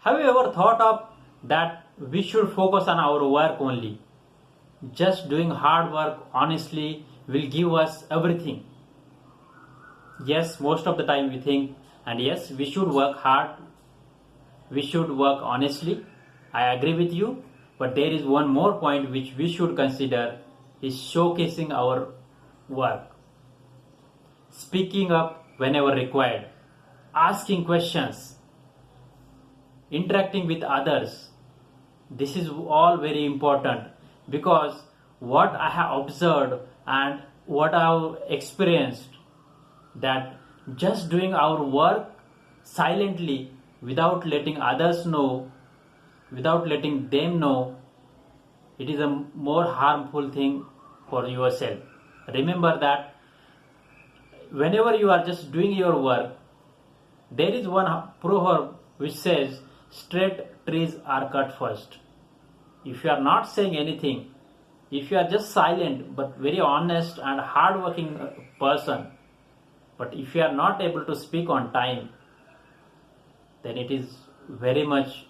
Have you ever thought of that we should focus on our work only? Just doing hard work honestly will give us everything. Yes, most of the time we think, and yes, we should work hard, we should work honestly. I agree with you, but there is one more point which we should consider is showcasing our work. Speaking up whenever required, asking questions, interacting with others. This is all very important because what I have observed and what I have experienced, that just doing our work silently without letting others know, without letting them know, it is a more harmful thing for yourself. Remember that whenever you are just doing your work, there is one proverb which says straight trees are cut first. If you are not saying anything, if you are just silent but very honest and hardworking person, but if you are not able to speak on time, then it is very much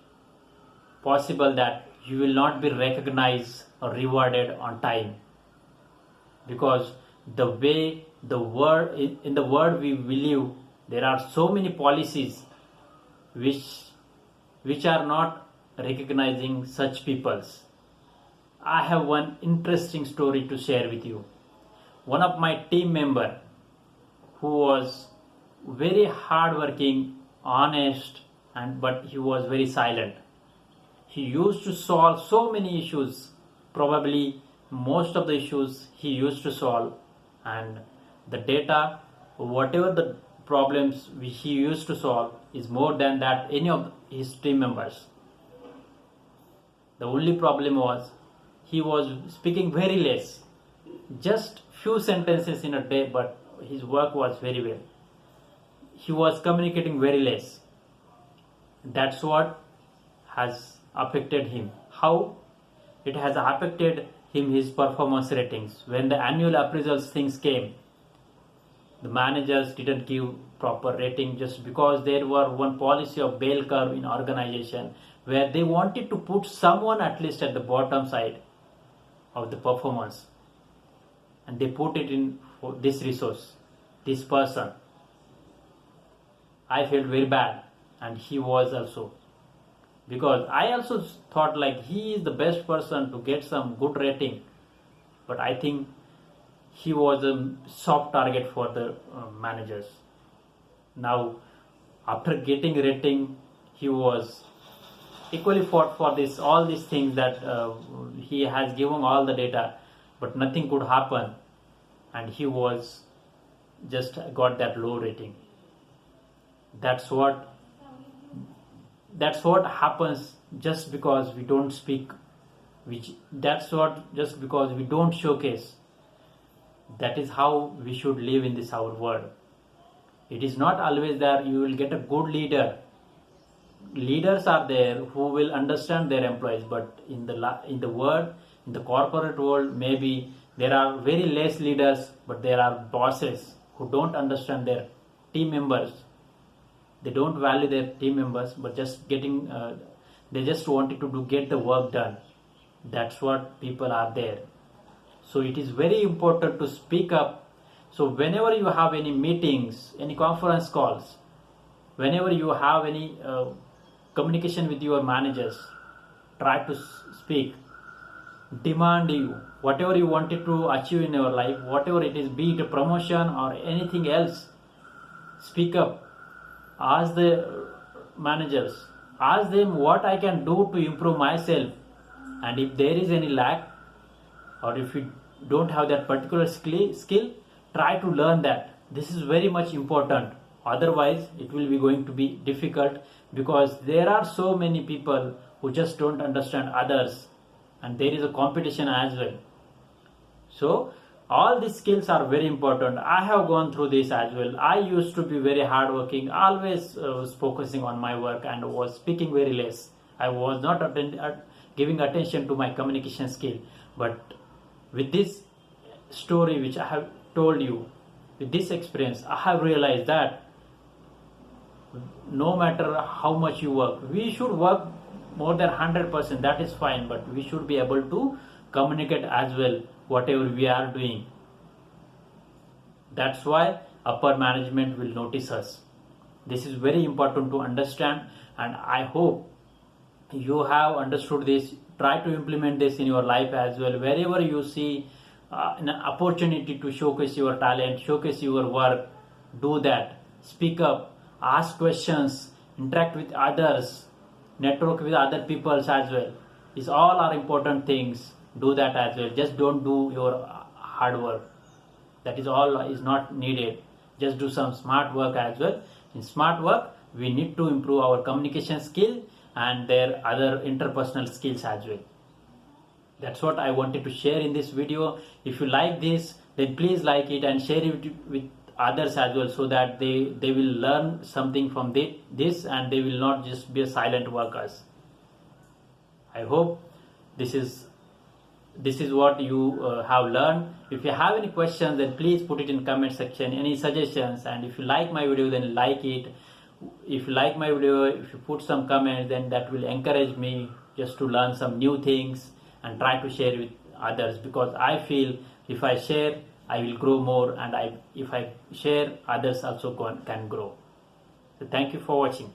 possible that you will not be recognized or rewarded on time, because the way the word in the world we live, there are so many policies which are not recognizing such peoples. I have one interesting story to share with you. One of my team member who was very hardworking, honest, and but he was very silent. He used to solve so many issues. Probably most of the issues he used to solve, and the data, whatever the problems which he used to solve, is more than that any of his team members. The only problem was he was speaking very less, just few sentences in a day, but his work was very well. He was communicating very less. That's what has affected him. How it has affected him, his performance ratings. When the annual appraisals things came, the managers didn't give proper rating just because there were one policy of bell curve in organization where they wanted to put someone at least at the bottom side of the performance, and they put it in for this resource, this person. I felt very bad, and he was also, because I also thought like he is the best person to get some good rating, but I think he was a soft target for the managers. Now, after getting rating, he was equally fought for this all these things that he has given all the data, but nothing could happen, and he was just got that low rating. That's what happens just because we don't speak, which that's what just because we don't showcase. That is how we should live in this our world. It is not always that you will get a good leader. Leaders are there who will understand their employees, but in the world, in the corporate world, maybe there are very less leaders, but there are bosses who don't understand their team members. They don't value their team members, but just getting they just wanted to get the work done. That's what people are there. So it is very important to speak up. So whenever you have any meetings, any conference calls, whenever you have any communication with your managers, try to speak. Demand you whatever you wanted to achieve in your life, whatever it is, be it a promotion or anything else. Speak up. Ask the managers, ask them what I can do to improve myself, and if there is any lack, or if you don't have that particular skill, try to learn that. This is very much important. Otherwise it will be going to be difficult, because there are so many people who just don't understand others, and there is a competition as well. So all these skills are very important. I have gone through this as well. I used to be very hardworking, always was focusing on my work and was speaking very less. I was not giving attention to my communication skill. But with this story which I have told you, with this experience, I have realized that No matter how much you work, we should work more than 100%, that is fine, but we should be able to communicate as well whatever we are doing. That's why upper management will notice us. This is very important to understand, and I hope you have understood this. Try to implement this in your life as well. Wherever you see an opportunity to showcase your talent, showcase your work, do that. Speak up, ask questions, interact with others, network with other people as well. These all are important things. Do that as well. Just don't do your hard work. That is all is not needed. Just do some smart work as well. In smart work, we need to improve our communication skill and their other interpersonal skills as well. That's what I wanted to share in this video. If you like this, then please like it and share it with others as well, so that they will learn something from this and they will not just be silent workers. I hope this is what you have learned. If you have any questions, then please put it in comment section. Any suggestions, and if you like my video, then like it. If you like my video, if you put some comments, then that will encourage me just to learn some new things and try to share with others, because I feel if I share, I will grow more, and if I share, others also can grow. So thank you for watching.